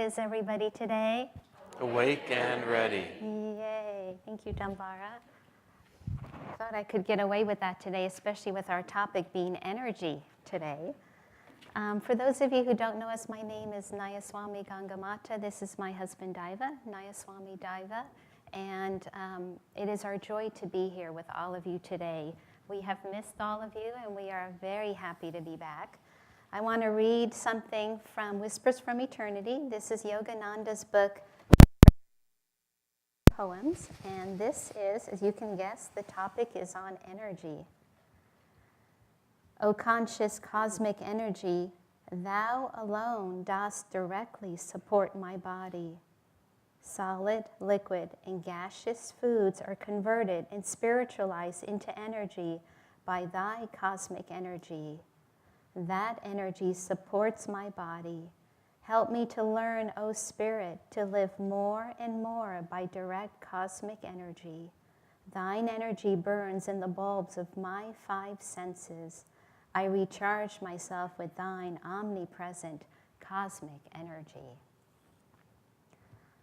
is everybody today? Awake and ready. Yay. Thank you, Dambara. Thought I could get away with that today, especially with our topic being energy today. For those of you who don't know us, my name is Nayaswami Gangamata. This is my husband, Daiva, Nayaswami Daiva. And it is our joy to be here with all of you today. We have missed all of you, and we are very happy to be back. I want to read something from Whispers from Eternity. This is Yogananda's book, Poems. And this is, as you can guess, the topic is on energy. O conscious cosmic energy, thou alone dost directly support my body. Solid, liquid, and gaseous foods are converted and spiritualized into energy by thy cosmic energy. That energy supports my body. Help me to learn, O Spirit, to live more and more by direct cosmic energy. Thine energy burns in the bulbs of my 5 senses. I recharge myself with thine omnipresent cosmic energy.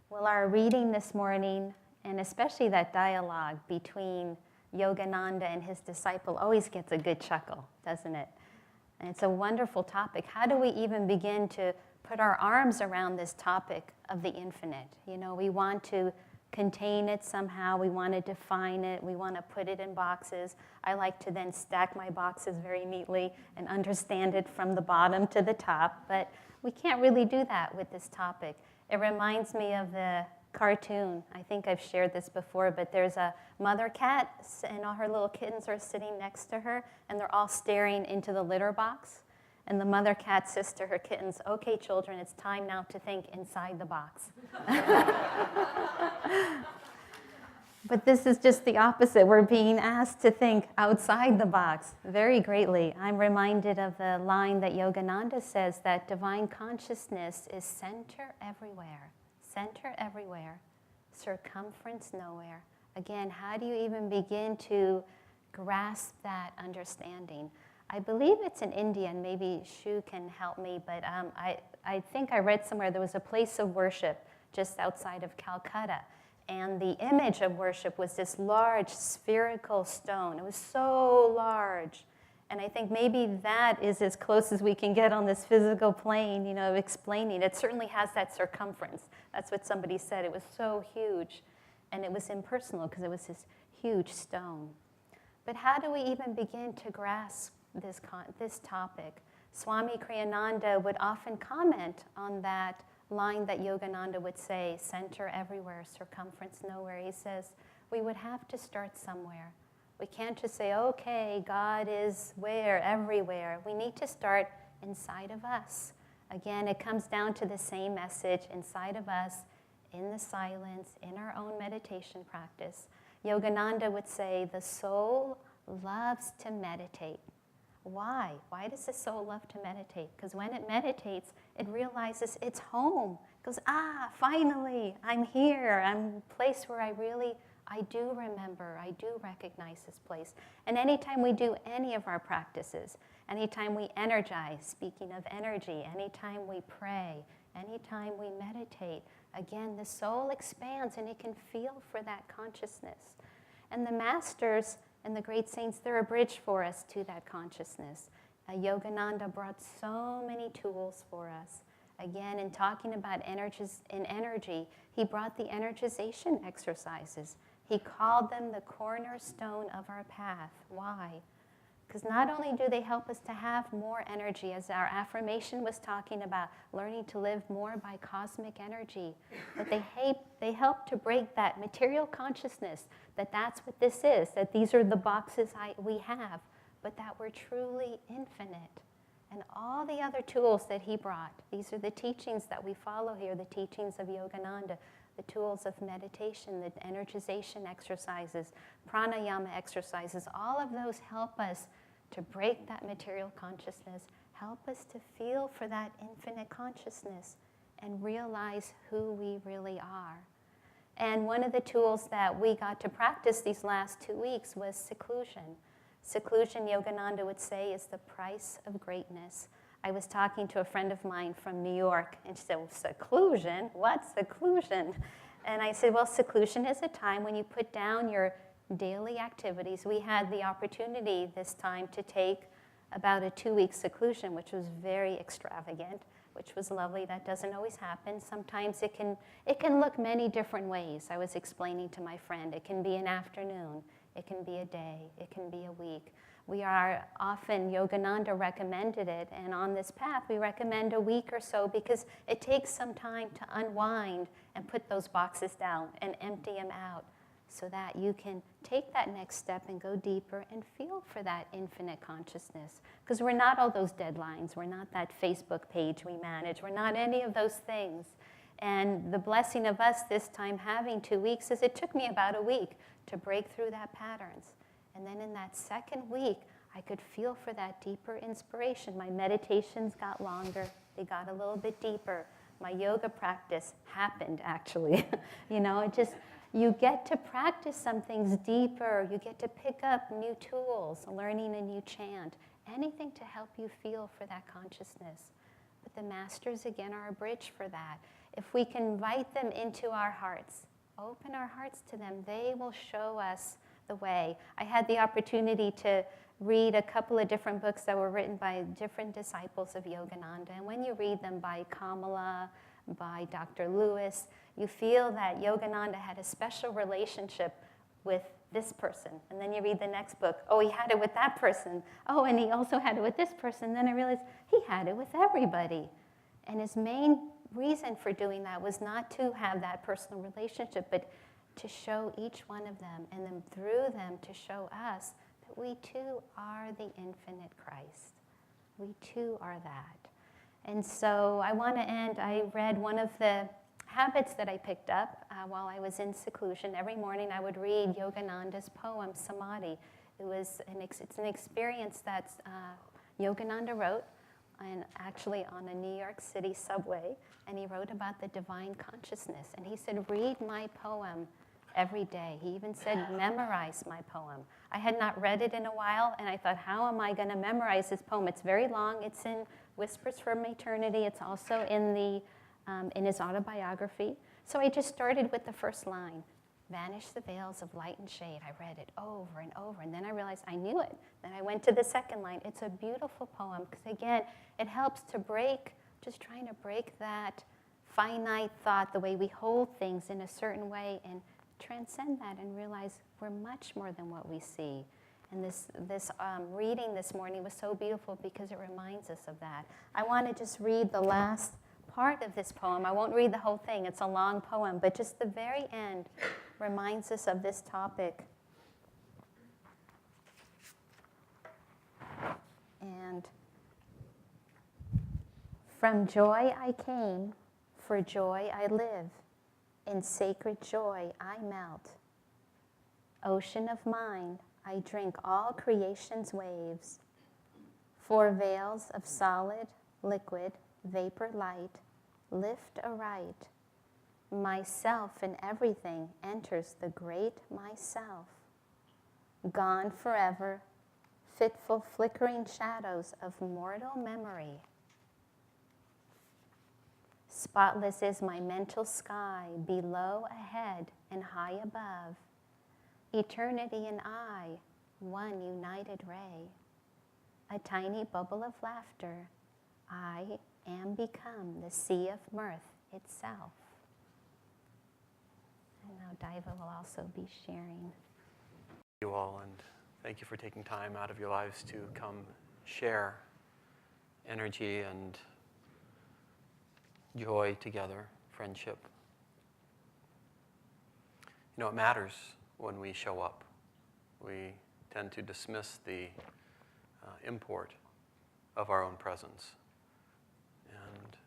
Well, our reading this morning, and especially that dialogue between Yogananda and his disciple, always gets a good chuckle, doesn't it? And it's a wonderful topic. How do we even begin to put our arms around this topic of the infinite? You know, we want to contain it somehow. We want to define it. We want to put it in boxes. I like to then stack my boxes very neatly and understand it from the bottom to the top. But we can't really do that with this topic. It reminds me of the cartoon. I think I've shared this before, but there's a mother cat, and all her little kittens are sitting next to her, and they're all staring into the litter box. And the mother cat says to her kittens, "Okay, children, it's time now to think inside the box." But this is just the opposite. We're being asked to think outside the box very greatly. I'm reminded of the line that Yogananda says that divine consciousness is center everywhere, circumference nowhere. Again, how do you even begin to grasp that understanding? I believe it's in India, and maybe Shu can help me, but I think I read somewhere there was a place of worship just outside of Calcutta, and the image of worship was this large spherical stone. It was so large, and I think maybe that is as close as we can get on this physical plane, you know, of explaining. It certainly has that circumference. That's what somebody said. It was so huge, and it was impersonal because it was this huge stone. But how do we even begin to grasp this topic? Swami Kriyananda would often comment on that line that Yogananda would say, center everywhere, circumference nowhere. He says, we would have to start somewhere. We can't just say, okay, God is where? Everywhere. We need to start inside of us. Again, it comes down to the same message inside of us, in the silence, in our own meditation practice. Yogananda would say, the soul loves to meditate. Why? Why does the soul love to meditate? Because when it meditates, it realizes it's home. It goes, finally, I'm here. I'm in a place where I do remember, I do recognize this place. And anytime we do any of our practices, anytime we energize, speaking of energy, anytime we pray, anytime we meditate, again, the soul expands and it can feel for that consciousness. And the masters and the great saints, they're a bridge for us to that consciousness. Yogananda brought so many tools for us. Again, in talking about energy, he brought the energization exercises. He called them the cornerstone of our path. Why? Because not only do they help us to have more energy, as our affirmation was talking about, learning to live more by cosmic energy, but they help to break that material consciousness, that's what this is, that these are the boxes we have, but that we're truly infinite. And all the other tools that he brought, these are the teachings that we follow here, the teachings of Yogananda, the tools of meditation, the energization exercises, pranayama exercises, all of those help us to break that material consciousness, help us to feel for that infinite consciousness and realize who we really are. And one of the tools that we got to practice these last 2 weeks was seclusion. Seclusion, Yogananda would say, is the price of greatness. I was talking to a friend of mine from New York, and she said, well, seclusion? What's seclusion? And I said, well, seclusion is a time when you put down your daily activities. We had the opportunity this time to take about a 2-week seclusion, which was very extravagant, which was lovely. That doesn't always happen. Sometimes it can look many different ways. I was explaining to my friend, it can be an afternoon, it can be a day, it can be a week. We are often, Yogananda recommended it, and on this path we recommend a week or so because it takes some time to unwind and put those boxes down and empty them out so that you can take that next step and go deeper and feel for that infinite consciousness. Because we're not all those deadlines. We're not that Facebook page we manage. We're not any of those things. And the blessing of us this time having 2 weeks is it took me about a week to break through that patterns. And then in that second week, I could feel for that deeper inspiration. My meditations got longer. They got a little bit deeper. My yoga practice happened, actually. You get to practice some things deeper. You get to pick up new tools, learning a new chant, anything to help you feel for that consciousness. But the masters, again, are a bridge for that. If we can invite them into our hearts, open our hearts to them, they will show us the way. I had the opportunity to read a couple of different books that were written by different disciples of Yogananda. And when you read them by Kamala, by Dr. Lewis, you feel that Yogananda had a special relationship with this person. And then you read the next book, oh, he had it with that person. Oh, and he also had it with this person. Then I realized he had it with everybody. And his main reason for doing that was not to have that personal relationship, but to show each one of them, and then through them to show us that we too are the infinite Christ. We too are that. And so I want to end, I read one of the habits that I picked up while I was in seclusion. Every morning I would read Yogananda's poem, Samadhi. It's an experience that Yogananda wrote, and actually on a New York City subway, and he wrote about the divine consciousness. And he said, read my poem every day. He even said, memorize my poem. I had not read it in a while, and I thought, how am I going to memorize this poem? It's very long. It's in Whispers from Eternity. It's also in his autobiography. So I just started with the first line, vanish the veils of light and shade. I read it over and over, and then I realized I knew it. Then I went to the second line. It's a beautiful poem, because again, it helps to trying to break that finite thought, the way we hold things in a certain way, and transcend that and realize we're much more than what we see. And this reading this morning was so beautiful because it reminds us of that. I want to just read the last part of this poem. I won't read the whole thing. It's a long poem, but just the very end reminds us of this topic. And from joy I came, for joy I live. In sacred joy I melt. Ocean of mind, I drink all creation's waves. 4 veils of solid, liquid, vapor light lift aright. Myself in everything enters the great myself. Gone forever, fitful flickering shadows of mortal memory. Spotless is my mental sky, below, ahead, and high above. Eternity and I, one united ray. A tiny bubble of laughter, I am become the sea of mirth itself. And now Daiva will also be sharing. You all, and thank you for taking time out of your lives to come share energy and joy together, friendship. You know, it matters when we show up. We tend to dismiss the import of our own presence. And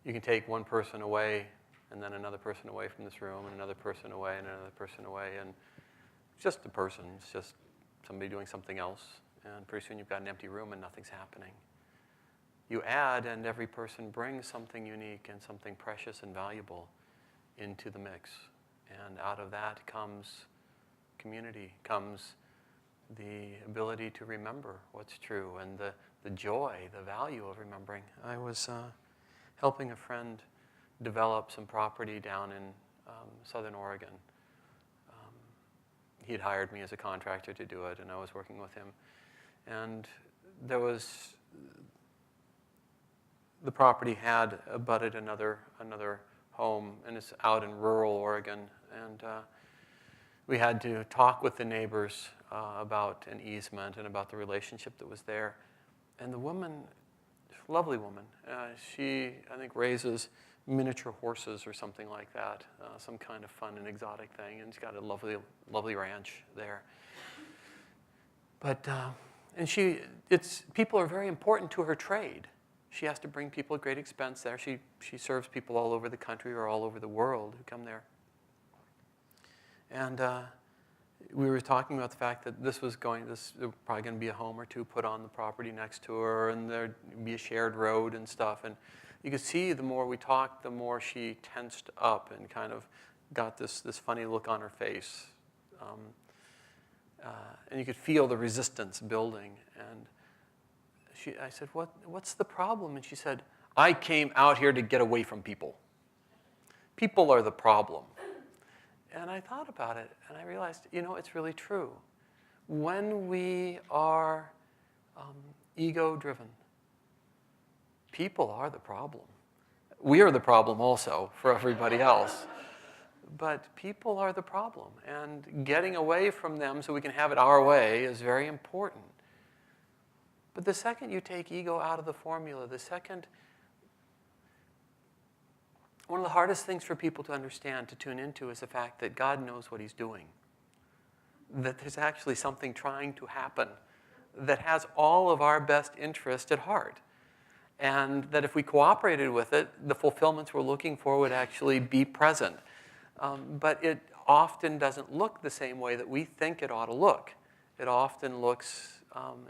you can take one person away, and then another person away from this room, and another person away, and another person away, and it's just a person. It's just somebody doing something else, and pretty soon you've got an empty room and nothing's happening. You add, and every person brings something unique and something precious and valuable into the mix. And out of that comes community, comes the ability to remember what's true, and the the joy, the value of remembering. I was helping a friend develop some property down in Southern Oregon. He'd hired me as a contractor to do it, and I was working with him. And the property had abutted another home, and it's out in rural Oregon. And we had to talk with the neighbors about an easement and about the relationship that was there. And the woman, lovely woman, she, I think, raises miniature horses or something like that, some kind of fun and exotic thing, and she's got a lovely ranch there. But people are very important to her trade. She has to bring people at great expense there. She serves people all over the country or all over the world who come there. And we were talking about the fact that there was probably going to be a home or two put on the property next to her, and there'd be a shared road and stuff. And you could see the more we talked, the more she tensed up and kind of got this funny look on her face. And you could feel the resistance building. And I said, what's the problem? And she said, I came out here to get away from people. People are the problem. And I thought about it, and I realized, it's really true. When we are ego-driven, people are the problem. We are the problem also for everybody else. But people are the problem. And getting away from them so we can have it our way is very important. But the second you take ego out of the formula, one of the hardest things for people to understand, to tune into, is the fact that God knows what he's doing. That there's actually something trying to happen that has all of our best interest at heart. And that if we cooperated with it, the fulfillments we're looking for would actually be present. But it often doesn't look the same way that we think it ought to look. It often looks,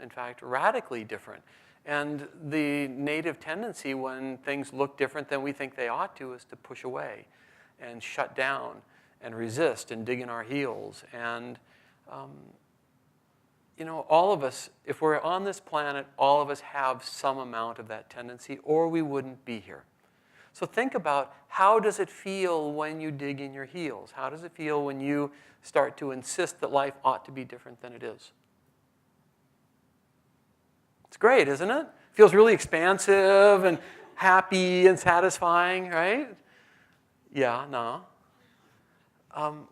in fact, radically different. And the native tendency when things look different than we think they ought to is to push away and shut down and resist and dig in our heels. And, all of us, if we're on this planet, all of us have some amount of that tendency, or we wouldn't be here. So think about, how does it feel when you dig in your heels? How does it feel when you start to insist that life ought to be different than it is? It's great, isn't it? Feels really expansive and happy and satisfying, right? Yeah, no.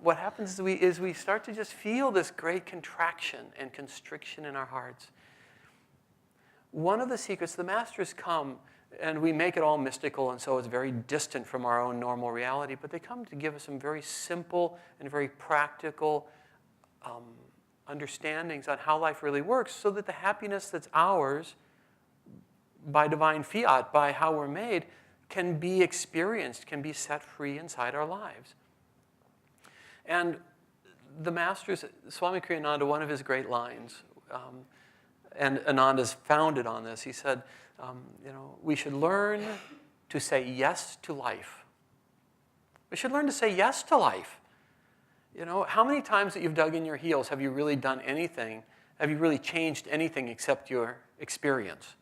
What happens is we start to just feel this great contraction and constriction in our hearts. One of the secrets, the masters come, and we make it all mystical, and so it's very distant from our own normal reality, but they come to give us some very simple and very practical understandings on how life really works, so that the happiness that's ours by divine fiat, by how we're made, can be experienced, can be set free inside our lives. And the masters, Swami Kriyananda, one of his great lines, and Ananda's founded on this, he said, we should learn to say yes to life. We should learn to say yes to life. How many times that you've dug in your heels have you really done anything? Have you really changed anything except your experience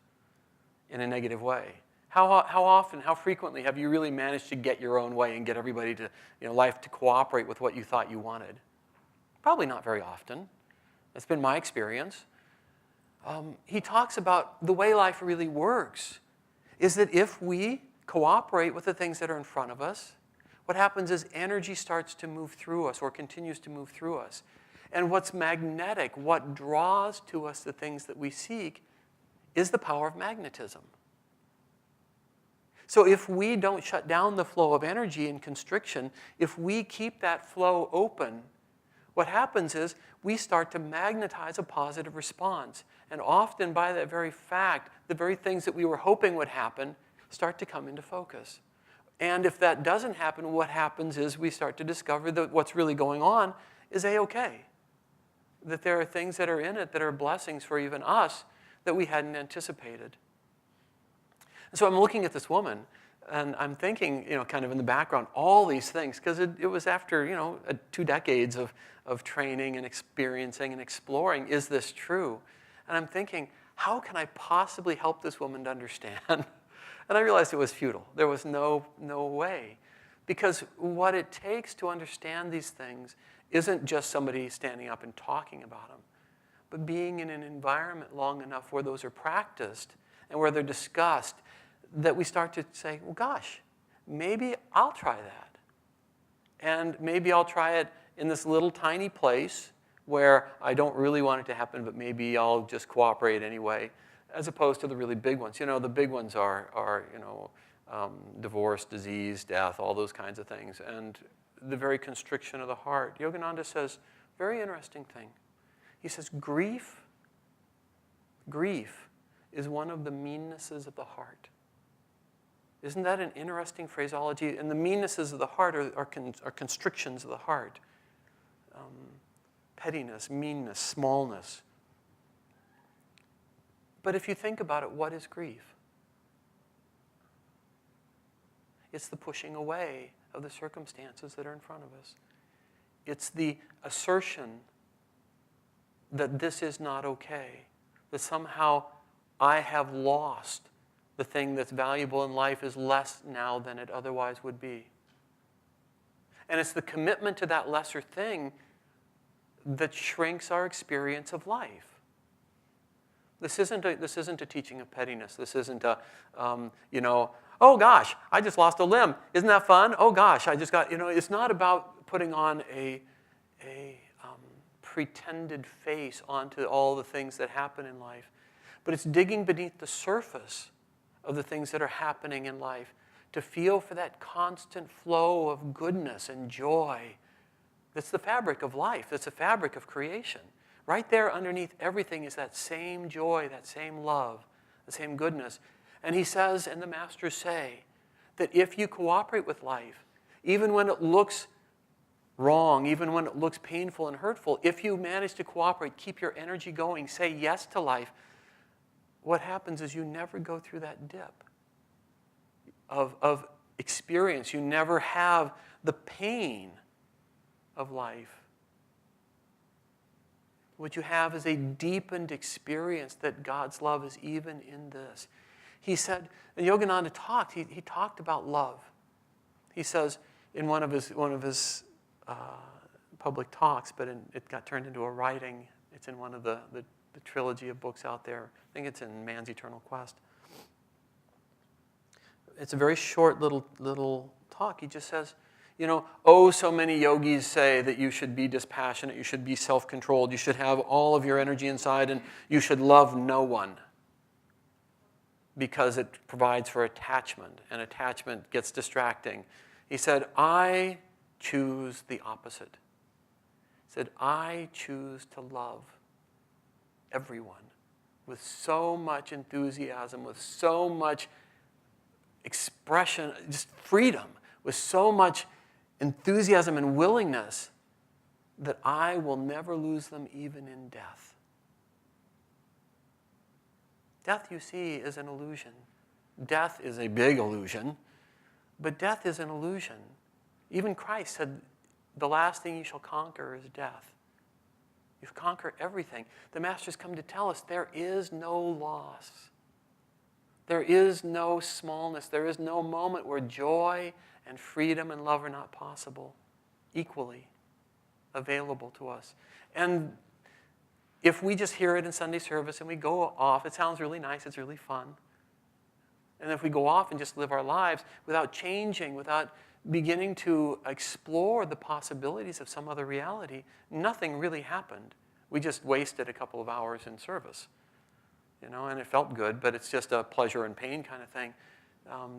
in a negative way? How often, how frequently have you really managed to get your own way and get everybody to, life to cooperate with what you thought you wanted? Probably not very often. That's been my experience. He talks about the way life really works is that if we cooperate with the things that are in front of us, what happens is energy starts to move through us or continues to move through us. And what's magnetic, what draws to us the things that we seek, is the power of magnetism. So if we don't shut down the flow of energy and constriction, if we keep that flow open, what happens is we start to magnetize a positive response. And often by that very fact, the very things that we were hoping would happen start to come into focus. And if that doesn't happen, what happens is we start to discover that what's really going on is A-okay. That there are things that are in it that are blessings for even us that we hadn't anticipated. And so I'm looking at this woman, and I'm thinking, kind of in the background, all these things, because it was after, 2 decades of training and experiencing and exploring, is this true? And I'm thinking, how can I possibly help this woman to understand? And I realized it was futile. There was no way. Because what it takes to understand these things isn't just somebody standing up and talking about them, but being in an environment long enough where those are practiced and where they're discussed, that we start to say, well, gosh, maybe I'll try that. And maybe I'll try it in this little tiny place where I don't really want it to happen, but maybe I'll just cooperate anyway, as opposed to the really big ones. The big ones are divorce, disease, death, all those kinds of things. And the very constriction of the heart. Yogananda says, very interesting thing. He says, grief is one of the meannesses of the heart. Isn't that an interesting phraseology? And the meannesses of the heart are constrictions of the heart. Pettiness, meanness, smallness. But if you think about it, what is grief? It's the pushing away of the circumstances that are in front of us. It's the assertion that this is not okay, that somehow I have lost the thing that's valuable in life is less now than it otherwise would be. And it's the commitment to that lesser thing that shrinks our experience of life. This isn't a teaching of pettiness. This isn't a, oh gosh, I just lost a limb. Isn't that fun? Oh gosh, I just got, it's not about putting on a pretended face onto all the things that happen in life. But it's digging beneath the surface of the things that are happening in life to feel for that constant flow of goodness and joy. That's the fabric of life. That's the fabric of creation. Right there underneath everything is that same joy, that same love, the same goodness. And he says, and the masters say, that if you cooperate with life, even when it looks wrong, even when it looks painful and hurtful, if you manage to cooperate, keep your energy going, say yes to life, what happens is you never go through that dip of experience. You never have the pain of life. What you have is a deepened experience that God's love is even in this. He said, and Yogananda talked, he talked about love. He says in one of his public talks, but it got turned into a writing. It's in one of the trilogy of books out there. I think it's in Man's Eternal Quest. It's a very short little talk. He just says, so many yogis say that you should be dispassionate, you should be self-controlled, you should have all of your energy inside, and you should love no one because it provides for attachment, and attachment gets distracting. He said, I choose the opposite. He said, I choose to love everyone with so much enthusiasm, with so much expression, just freedom, with so much enthusiasm and willingness that I will never lose them even in death. Death, you see, is an illusion. Death is a big illusion, but death is an illusion. Even Christ said, the last thing you shall conquer is death. You conquer everything. The Masters come to tell us there is no loss. There is no smallness. There is no moment where joy and freedom and love are not possible, equally available to us. And if we just hear it in Sunday service and we go off, it sounds really nice, it's really fun. And if we go off and just live our lives without changing, without beginning to explore the possibilities of some other reality, nothing really happened. We just wasted a couple of hours in service. And it felt good, but it's just a pleasure and pain kind of thing,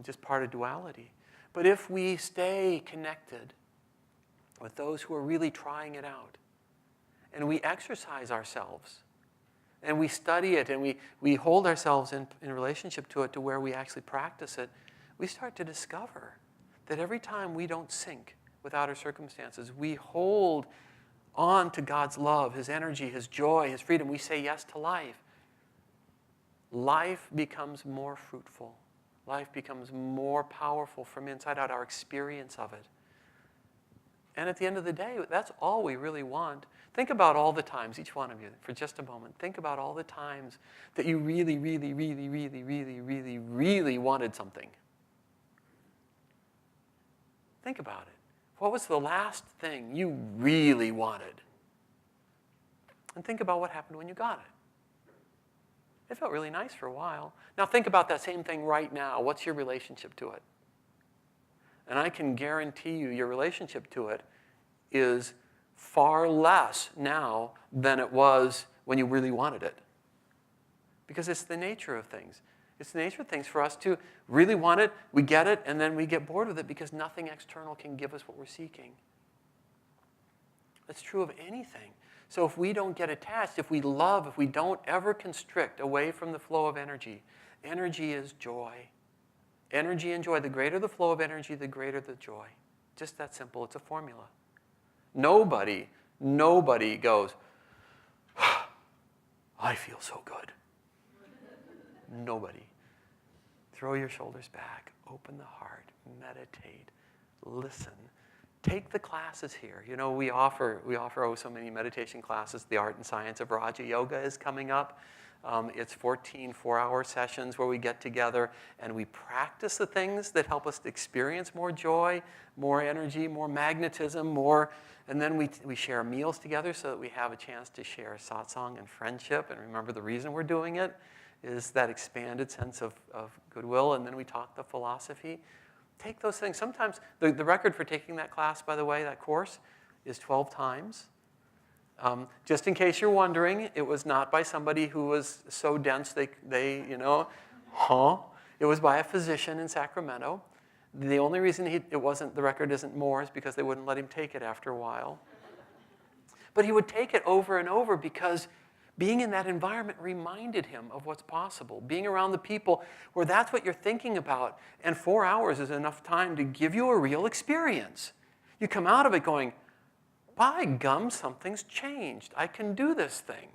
just part of duality. But if we stay connected with those who are really trying it out, and we exercise ourselves, and we study it, and we hold ourselves in relationship to it to where we actually practice it, we start to discover that every time we don't sink with outer circumstances, we hold on to God's love, His energy, His joy, His freedom. We say yes to life. Life becomes more fruitful. Life becomes more powerful from inside out, our experience of it. And at the end of the day, that's all we really want. Think about all the times, each one of you, for just a moment, think about all the times that you really, really, really, really, really, really, really wanted something. Think about it. What was the last thing you really wanted? And think about what happened when you got it. It felt really nice for a while. Now think about that same thing right now. What's your relationship to it? And I can guarantee you your relationship to it is far less now than it was when you really wanted it. Because it's the nature of things. It's the nature of things for us to really want it, we get it, and then we get bored with it because nothing external can give us what we're seeking. That's true of anything. So if we don't get attached, if we love, if we don't ever constrict away from the flow of energy, energy is joy. Energy and joy, the greater the flow of energy, the greater the joy. Just that simple. It's a formula. Nobody goes, I feel so good. Nobody. Throw your shoulders back, open the heart, meditate, listen. Take the classes here. You know, we offer so many meditation classes. The Art and Science of Raja Yoga is coming up. It's 14 4-hour sessions where we get together and we practice the things that help us to experience more joy, more energy, more magnetism, and then we share meals together so that we have a chance to share satsang and friendship. And remember, the reason we're doing it is that expanded sense of goodwill, and then we talk the philosophy. Take those things. Sometimes, the record for taking that class, by the way, that course, is 12 times. Just in case you're wondering, it was not by somebody who was so dense they It was by a physician in Sacramento. The only reason the record isn't more is because they wouldn't let him take it after a while. But he would take it over and over because being in that environment reminded him of what's possible. Being around the people where that's what you're thinking about, and 4 hours is enough time to give you a real experience. You come out of it going, by gum, something's changed. I can do this thing.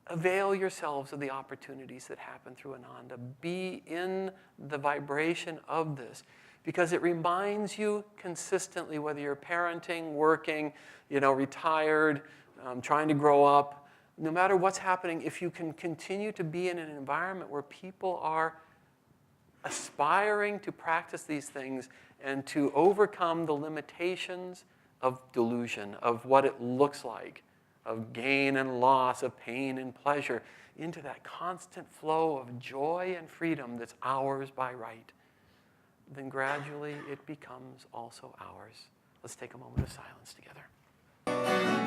Avail yourselves of the opportunities that happen through Ananda. Be in the vibration of this because it reminds you consistently, whether you're parenting, working, retired, trying to grow up, no matter what's happening, if you can continue to be in an environment where people are aspiring to practice these things and to overcome the limitations of delusion, of what it looks like, of gain and loss, of pain and pleasure, into that constant flow of joy and freedom that's ours by right, then gradually it becomes also ours. Let's take a moment of silence together.